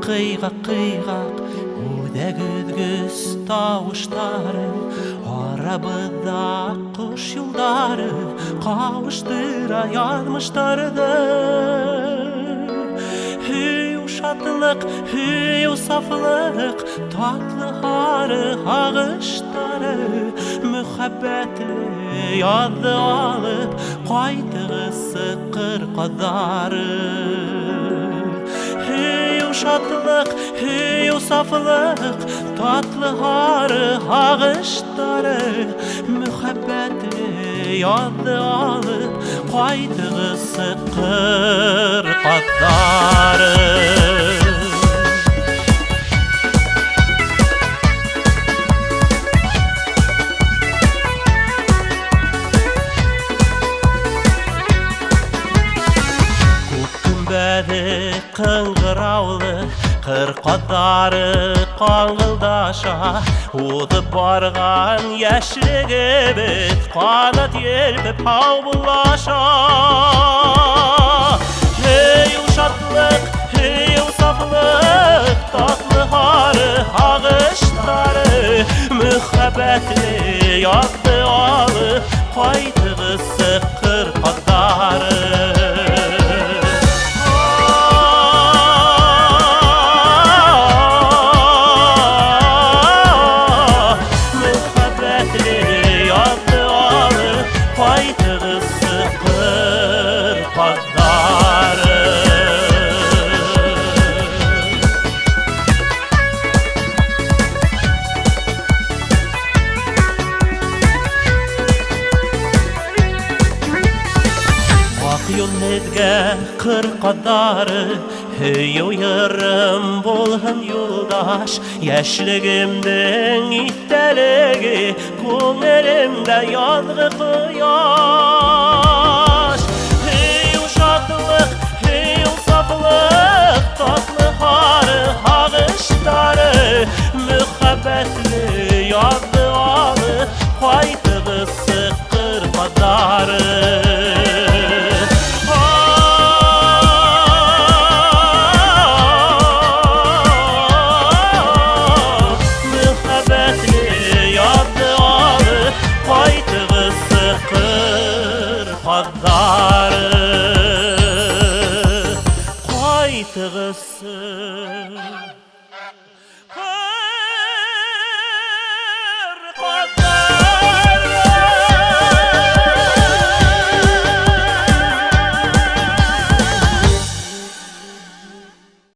Kıyğak Güdegüdgüs tavuşları Arabıda kuş yolları Kavuştıra yazmışlardı. Hüy uşatlık, hüy usaflık Tatlı harı ağışları Mühabbetli yazdı alıp Koydığı sıkır kadarı. Hüy uşatlık, hüy usaflık Tatlı harı ağışları Mühabbetli yazdı alıp Koydığı sıkır kadarı. Beri kıngıravlı Kırkadarı kangıldaşa Udı bargan yeşligi bit Kanat yelpip havbulaşa. Hey uşatlık, hey usaflık Tatlı harı ağışları Mühabbetli yazdı alıp Koydığı sıkır kadarı. Yolnedge kırkadarı Hüy yarım bolhan yoldaş Yeşligimden ittelegi Ko'ngilimde yalgı kıyar.